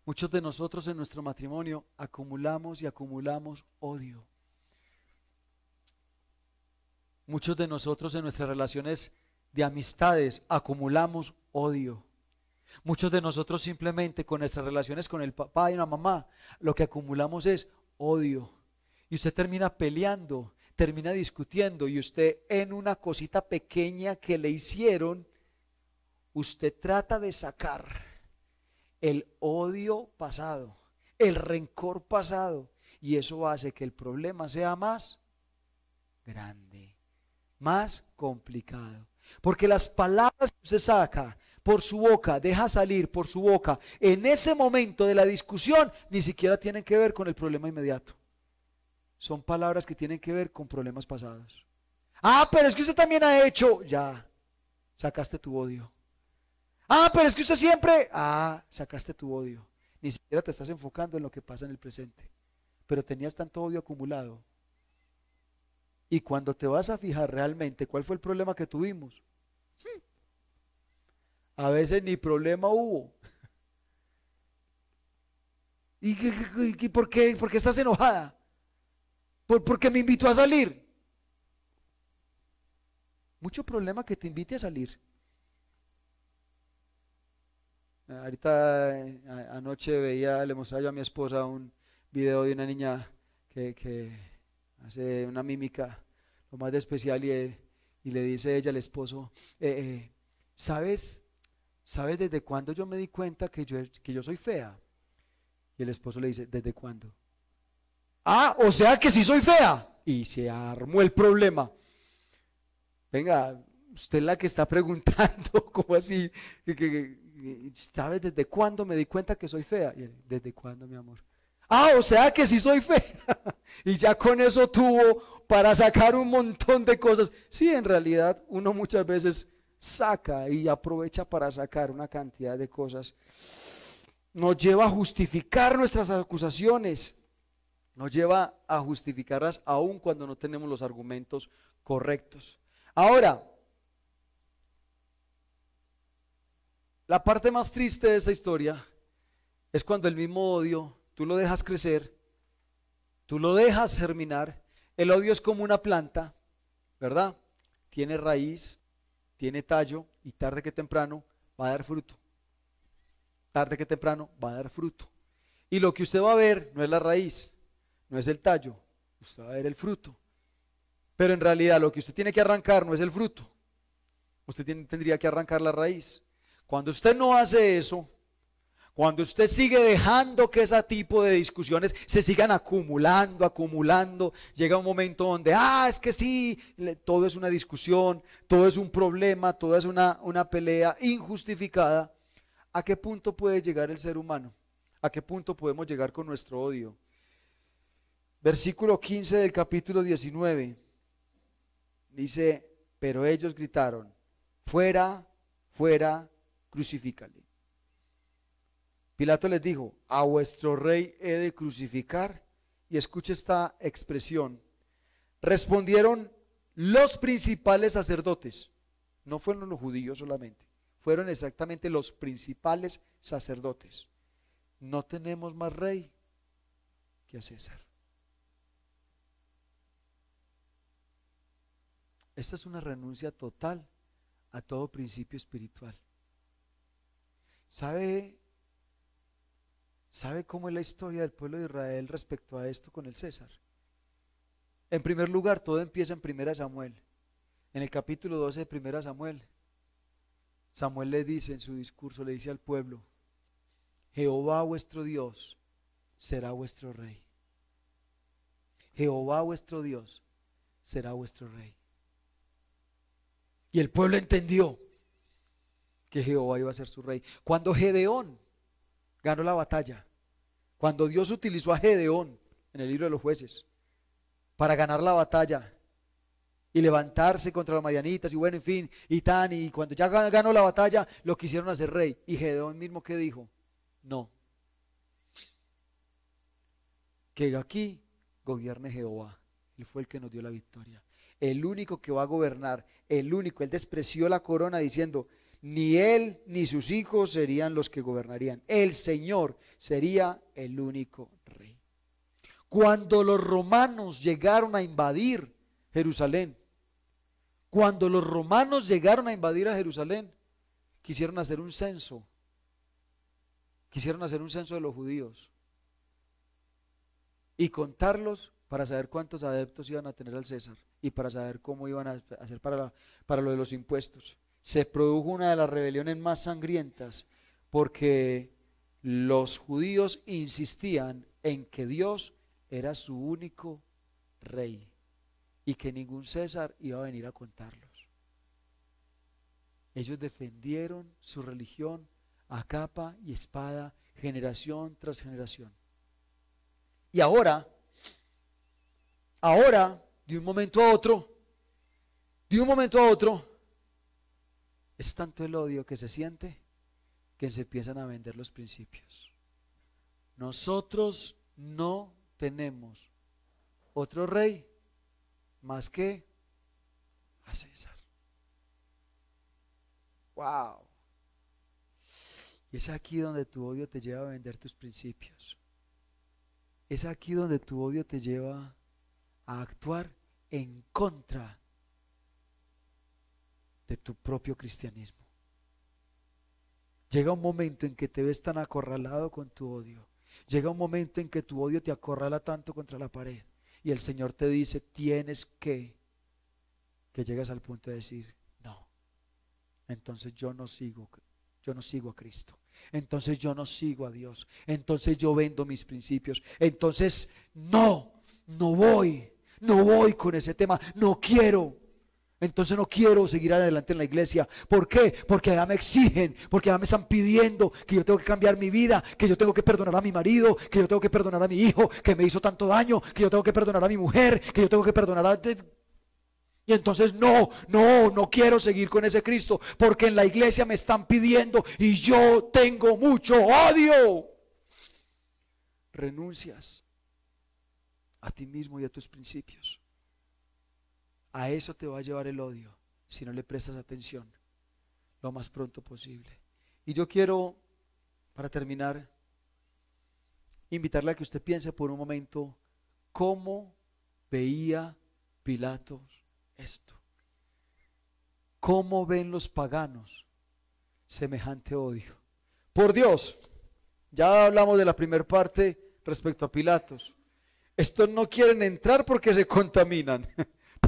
Muchos de nosotros en nuestro matrimonio acumulamos y acumulamos odio. Muchos de nosotros en nuestras relaciones de amistades acumulamos odio. Muchos de nosotros simplemente con nuestras relaciones con el papá y la mamá, lo que acumulamos es odio. Y usted termina peleando, termina discutiendo y usted en una cosita pequeña que le hicieron, usted trata de sacar el odio pasado, el rencor pasado, y eso hace que el problema sea más grande, más complicado. Porque las palabras que usted saca por su boca, deja salir por su boca, en ese momento de la discusión, ni siquiera tienen que ver con el problema inmediato. Son palabras que tienen que ver con problemas pasados. Ah, pero es que usted también ha hecho, ya, sacaste tu odio. Ah, pero es que usted siempre, sacaste tu odio. Ni siquiera te estás enfocando en lo que pasa en el presente, pero tenías tanto odio acumulado. Y cuando te vas a fijar realmente cuál fue el problema que tuvimos, a veces ni problema hubo. ¿Y por qué estás enojada? Porque me invitó a salir. Mucho problema que te invite a salir. Ahorita anoche le mostraba yo a mi esposa un video de una niña que hace una mímica lo más de especial y le dice ella al esposo, ¿sabes desde cuándo yo me di cuenta que yo soy fea? Y el esposo le dice, ¿desde cuándo? O sea que sí soy fea. Y se armó el problema. Venga, usted es la que está preguntando, ¿cómo así? ¿Sabes desde cuándo me di cuenta que soy fea? Y él, ¿desde cuándo, mi amor? O sea que sí soy fea. Y ya con eso tuvo para sacar un montón de cosas. Sí, en realidad uno muchas veces saca y aprovecha para sacar una cantidad de cosas. Nos lleva a justificar nuestras acusaciones. Nos lleva a justificarlas aun cuando no tenemos los argumentos correctos. Ahora, la parte más triste de esta historia es cuando el mismo odio, tú lo dejas crecer, tú lo dejas germinar. El odio es como una planta, ¿verdad? Tiene raíz, tiene tallo y tarde que temprano va a dar fruto. Tarde que temprano va a dar fruto. Y lo que usted va a ver no es la raíz, no es el tallo, usted va a ver el fruto. Pero en realidad lo que usted tiene que arrancar no es el fruto, usted tendría que arrancar la raíz. Cuando usted no hace eso, cuando usted sigue dejando que ese tipo de discusiones se sigan acumulando, llega un momento donde, es que sí, todo es una discusión, todo es un problema, todo es una pelea injustificada. ¿A qué punto puede llegar el ser humano? ¿A qué punto podemos llegar con nuestro odio? Versículo 15 del capítulo 19 dice, pero ellos gritaron, fuera, fuera, crucifícale. Pilato les dijo, a vuestro rey he de crucificar. Y escuche esta expresión. Respondieron los principales sacerdotes. No fueron los judíos solamente, fueron exactamente los principales sacerdotes. No tenemos más rey que a César. Esta es una renuncia total a todo principio espiritual. ¿Sabe cómo es la historia del pueblo de Israel respecto a esto con el César? En primer lugar, todo empieza en 1 Samuel. En el capítulo 12 de 1 Samuel, Samuel le dice en su discurso, le dice al pueblo: Jehová vuestro Dios será vuestro rey. Jehová vuestro Dios será vuestro rey. Y el pueblo entendió que Jehová iba a ser su rey. Cuando Gedeón ganó la batalla, cuando Dios utilizó a Gedeón en el libro de los jueces para ganar la batalla y levantarse contra los madianitas, y bueno, en fin, y cuando ya ganó la batalla, lo quisieron hacer rey. Y Gedeón mismo, ¿qué dijo? No, que aquí gobierne Jehová. Él fue el que nos dio la victoria, el único que va a gobernar, el único. Él despreció la corona diciendo: ni él ni sus hijos serían los que gobernarían, el Señor sería el único rey. Cuando los romanos llegaron a invadir Jerusalén, quisieron hacer un censo de los judíos y contarlos para saber cuántos adeptos iban a tener al César y para saber cómo iban a hacer para lo de los impuestos. Se produjo una de las rebeliones más sangrientas porque los judíos insistían en que Dios era su único rey y que ningún César iba a venir a contarlos. Ellos defendieron su religión a capa y espada, generación tras generación. Y ahora, de un momento a otro, es tanto el odio que se siente que se empiezan a vender los principios. Nosotros no tenemos otro rey más que a César. Wow. Y es aquí donde tu odio te lleva a vender tus principios. Es aquí donde tu odio te lleva a actuar en contra de tu propio cristianismo. Llega un momento en que te ves tan acorralado con tu odio. Llega un momento en que tu odio te acorrala tanto contra la pared. Y el Señor te dice: tienes que llegas al punto de decir: no, entonces yo no sigo a Cristo. Entonces yo no sigo a Dios. Entonces yo vendo mis principios. Entonces no voy con ese tema. No quiero. Entonces no quiero seguir adelante en la iglesia. ¿Por qué? Porque allá me exigen, porque allá me están pidiendo que yo tengo que cambiar mi vida, que yo tengo que perdonar a mi marido, que yo tengo que perdonar a mi hijo que me hizo tanto daño, que yo tengo que perdonar a mi mujer, que yo tengo que perdonar a... Y entonces no quiero seguir con ese Cristo, porque en la iglesia me están pidiendo y yo tengo mucho odio. Renuncias a ti mismo y a tus principios. A eso te va a llevar el odio si no le prestas atención lo más pronto posible. Y yo quiero, para terminar, invitarle a que usted piense por un momento cómo veía Pilatos esto. ¿Cómo ven los paganos semejante odio? Por Dios, ya hablamos de la primera parte respecto a Pilatos. Estos no quieren entrar porque se contaminan.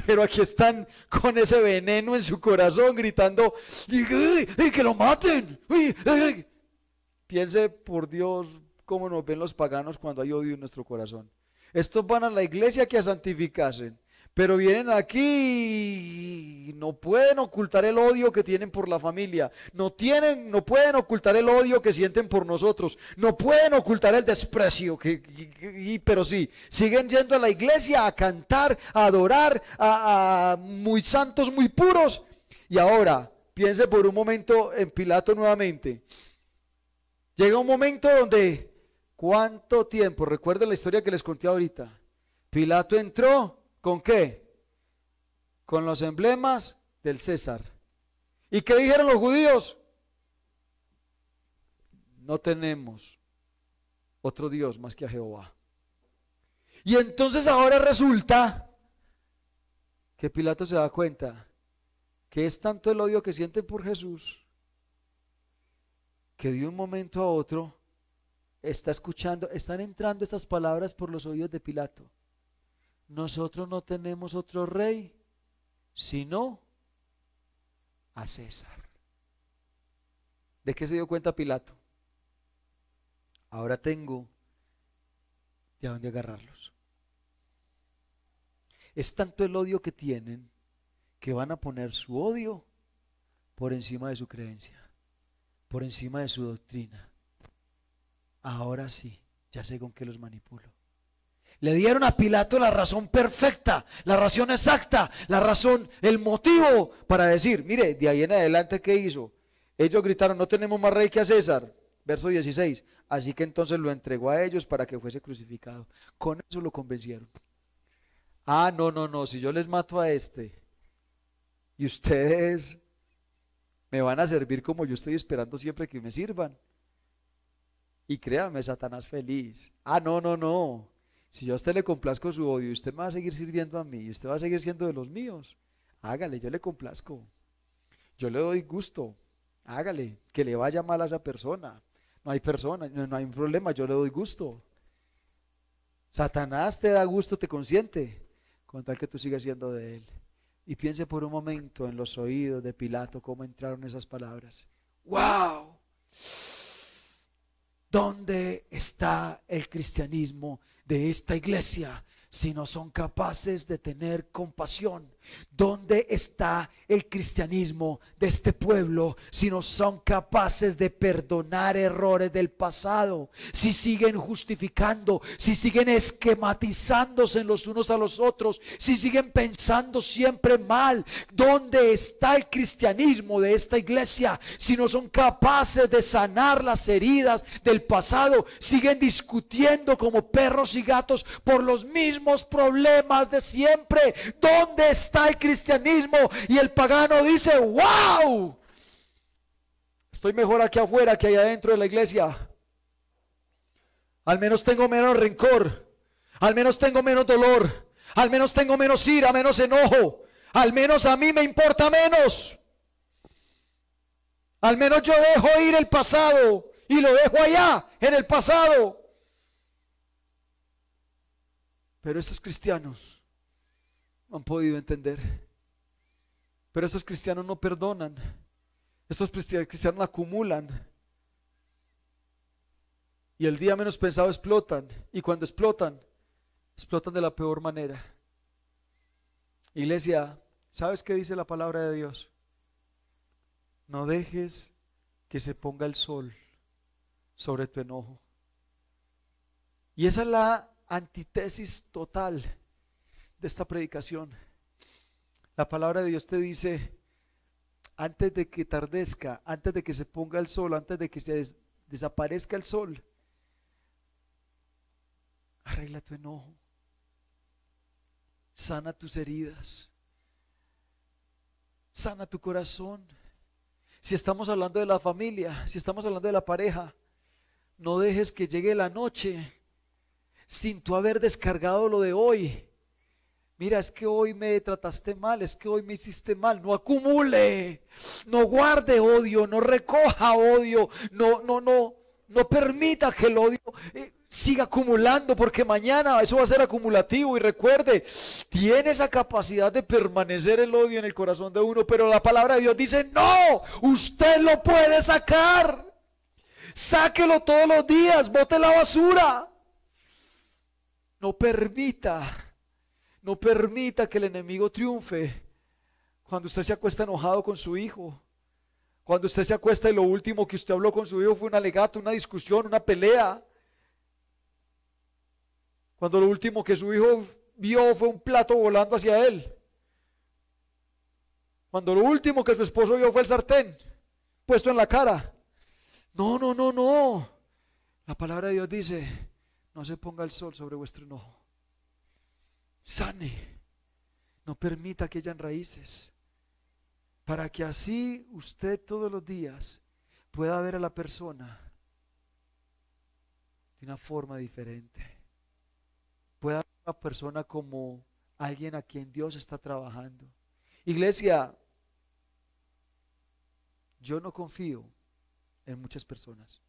Pero aquí están con ese veneno en su corazón gritando: ¡que lo maten! Piense, por Dios, cómo nos ven los paganos cuando hay odio en nuestro corazón. Estos van a la iglesia que a santificarse, pero vienen aquí y no pueden ocultar el odio que tienen por la familia, no pueden ocultar el odio que sienten por nosotros, no pueden ocultar el desprecio, pero sí, siguen yendo a la iglesia a cantar, a adorar, a muy santos, muy puros. Y ahora, piense por un momento en Pilato nuevamente. Llega un momento donde, ¿cuánto tiempo? Recuerden la historia que les conté ahorita. Pilato entró. ¿Con qué? Con los emblemas del César. ¿Y qué dijeron los judíos? No tenemos otro Dios más que a Jehová. Y entonces ahora resulta que Pilato se da cuenta que es tanto el odio que sienten por Jesús, que de un momento a otro está escuchando, están entrando estas palabras por los oídos de Pilato: nosotros no tenemos otro rey sino a César. ¿De qué se dio cuenta Pilato? Ahora tengo de a dónde agarrarlos. Es tanto el odio que tienen que van a poner su odio por encima de su creencia, por encima de su doctrina. Ahora sí, ya sé con qué los manipulo. Le dieron a Pilato la razón perfecta, la razón exacta, la razón, el motivo para decir: mire, de ahí en adelante, ¿qué hizo? Ellos gritaron: no tenemos más rey que a César. Verso 16. Así que entonces lo entregó a ellos para que fuese crucificado. Con eso lo convencieron. Ah, no, si yo les mato a este y ustedes me van a servir como yo estoy esperando siempre que me sirvan. Y créame, Satanás feliz. Ah, no. Si yo a usted le complazco su odio, usted me va a seguir sirviendo a mí y usted va a seguir siendo de los míos. Hágale, yo le complazco. Yo le doy gusto. Hágale, que le vaya mal a esa persona. No hay un problema, yo le doy gusto. Satanás te da gusto, te consiente, con tal que tú sigas siendo de él. Y piense por un momento en los oídos de Pilato cómo entraron esas palabras. ¡Wow! ¿Dónde está el cristianismo de esta iglesia si no son capaces de tener compasión? ¿Dónde está el cristianismo de este pueblo si no son capaces de perdonar errores del pasado? Si siguen justificando, si siguen esquematizándose en los unos a los otros, si siguen pensando siempre mal. ¿Dónde está el cristianismo de esta iglesia si no son capaces de sanar las heridas del pasado? Siguen discutiendo como perros y gatos por los mismos problemas de siempre. ¿Dónde está el cristianismo? Y el pagano dice: wow, estoy mejor aquí afuera que allá adentro de la iglesia. Al menos tengo menos rencor, al menos tengo menos dolor, al menos tengo menos ira, menos enojo, al menos a mí me importa menos. Al menos yo dejo ir el pasado y lo dejo allá en el pasado. Pero estos cristianos no han podido entender. Pero estos cristianos no perdonan. Estos cristianos acumulan. Y el día menos pensado explotan. Y cuando explotan, explotan de la peor manera. Iglesia, ¿sabes qué dice la palabra de Dios? No dejes que se ponga el sol sobre tu enojo. Y esa es la antítesis total de esta predicación. La palabra de Dios te dice: antes de que tardezca, antes de que se ponga el sol, antes de que se desaparezca el sol, arregla tu enojo, sana tus heridas, sana tu corazón. Si estamos hablando de la familia, si estamos hablando de la pareja, no dejes que llegue la noche sin tú haber descargado lo de hoy. Mira, es que hoy me trataste mal, es que hoy me hiciste mal. No acumule, no guarde odio, no recoja odio, no permita que el odio siga acumulando, porque mañana eso va a ser acumulativo. Y recuerde, tiene esa capacidad de permanecer el odio en el corazón de uno, pero la palabra de Dios dice: no, usted lo puede sacar. Sáquelo todos los días, bote la basura. No permita que el enemigo triunfe cuando usted se acuesta enojado con su hijo, cuando usted se acuesta y lo último que usted habló con su hijo fue un alegato, una discusión, una pelea, cuando lo último que su hijo vio fue un plato volando hacia él, cuando lo último que su esposo vio fue el sartén puesto en la cara. No. La palabra de Dios dice: no se ponga el sol sobre vuestro enojo. Sane, no permita que hayan raíces, para que así usted todos los días pueda ver a la persona de una forma diferente. Pueda ver a la persona como alguien a quien Dios está trabajando. Iglesia, yo no confío en muchas personas.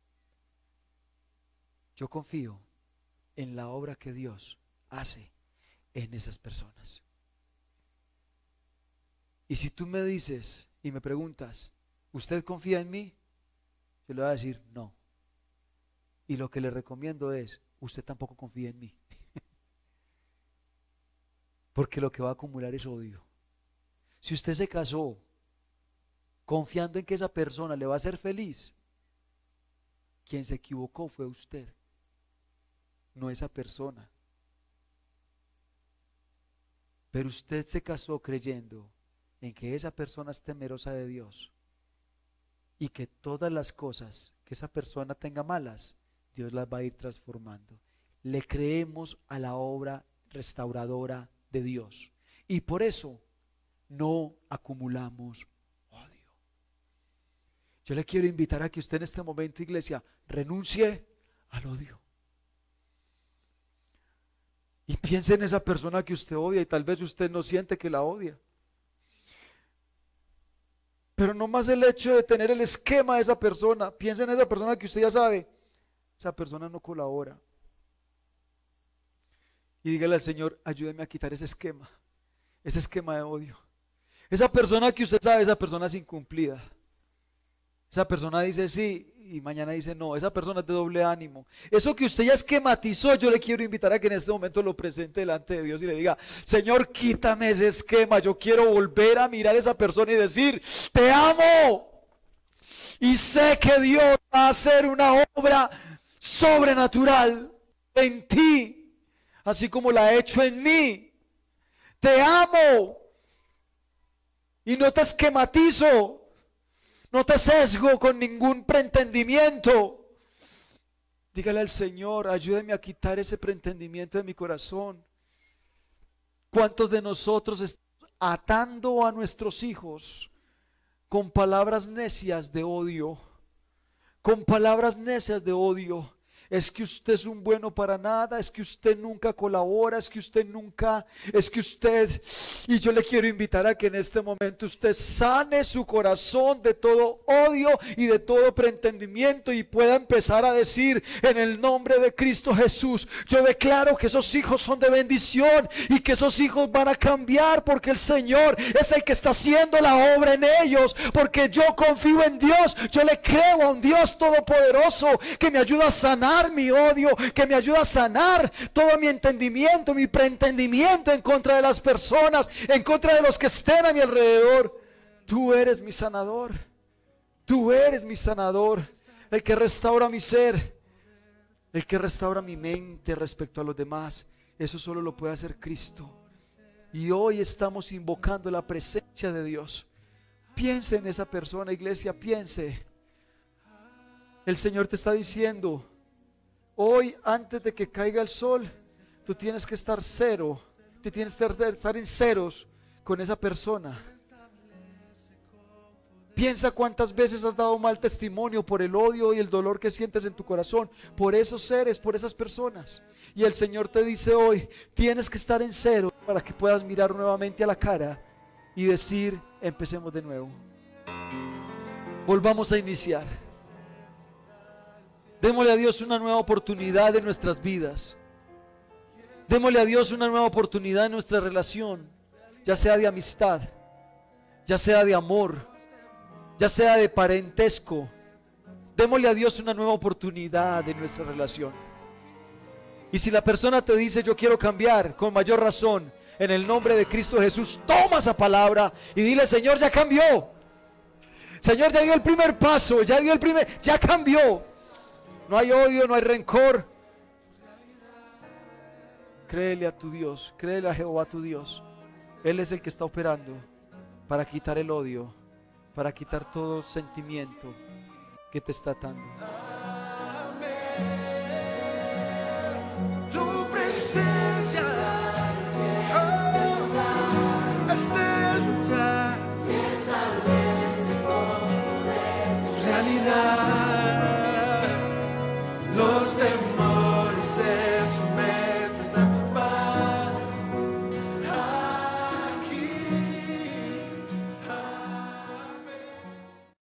Yo confío en la obra que Dios hace en esas personas. Y si tú me dices y me preguntas, ¿usted confía en mí? Yo le voy a decir no. Y lo que le recomiendo es, usted tampoco confía en mí. Porque lo que va a acumular es odio. Si usted se casó confiando en que esa persona le va a hacer feliz, quien se equivocó fue usted, no esa persona. Pero usted se casó creyendo en que esa persona es temerosa de Dios y que todas las cosas que esa persona tenga malas, Dios las va a ir transformando. Le creemos a la obra restauradora de Dios y por eso no acumulamos odio. Yo le quiero invitar a que usted en este momento, iglesia, renuncie al odio. Y piense en esa persona que usted odia y tal vez usted no siente que la odia. Pero no más el hecho de tener el esquema de esa persona. Piense en esa persona que usted ya sabe, esa persona no colabora. Y dígale al Señor, ayúdeme a quitar ese esquema de odio. Esa persona que usted sabe, esa persona es incumplida. Esa persona dice sí y mañana dice no. Esa persona es de doble ánimo. Eso que usted ya esquematizó, yo le quiero invitar a que en este momento lo presente delante de Dios y le diga, Señor, quítame ese esquema. Yo quiero volver a mirar a esa persona y decir, te amo. Y sé que Dios va a hacer una obra sobrenatural en ti, así como la ha hecho en mí. Te amo. Y no te esquematizo. No te sesgo con ningún preentendimiento. Dígale al Señor, ayúdame a quitar ese preentendimiento de mi corazón. ¿Cuántos de nosotros estamos atando a nuestros hijos con palabras necias de odio? Con palabras necias de odio. Es que usted es un bueno para nada, es que usted nunca colabora, es que usted... Y yo le quiero invitar a que en este momento usted sane su corazón de todo odio y de todo preentendimiento y pueda empezar a decir en el nombre de Cristo Jesús, yo declaro que esos hijos son de bendición y que esos hijos van a cambiar porque el Señor es el que está haciendo la obra en ellos, porque yo confío en Dios, yo le creo a un Dios todopoderoso que me ayuda a sanar mi odio, que me ayuda a sanar todo mi entendimiento, mi preentendimiento en contra de las personas, en contra de los que estén a mi alrededor. Tú eres mi sanador, tú eres mi sanador, el que restaura mi ser, el que restaura mi mente respecto a los demás. Eso solo lo puede hacer Cristo. Y hoy estamos invocando la presencia de Dios. Piense en esa persona, iglesia, piense. El Señor te está diciendo, hoy, antes de que caiga el sol, tú tienes que estar cero, te tienes que estar en ceros con esa persona. Piensa cuántas veces has dado mal testimonio por el odio y el dolor que sientes en tu corazón, por esos seres, por esas personas. Y el Señor te dice hoy, tienes que estar en cero para que puedas mirar nuevamente a la cara y decir, empecemos de nuevo. Volvamos a iniciar. Démosle a Dios una nueva oportunidad en nuestras vidas. Démosle a Dios una nueva oportunidad en nuestra relación, ya sea de amistad, ya sea de amor, ya sea de parentesco. Démosle a Dios una nueva oportunidad en nuestra relación. Y si la persona te dice yo quiero cambiar, con mayor razón, en el nombre de Cristo Jesús, toma esa palabra y dile, Señor, ya cambió. Señor, ya dio el primer paso, ya cambió. No hay odio, no hay rencor. Créele a tu Dios, créele a Jehová tu Dios. Él es el que está operando para quitar el odio, para quitar todo sentimiento que te está atando. Amén.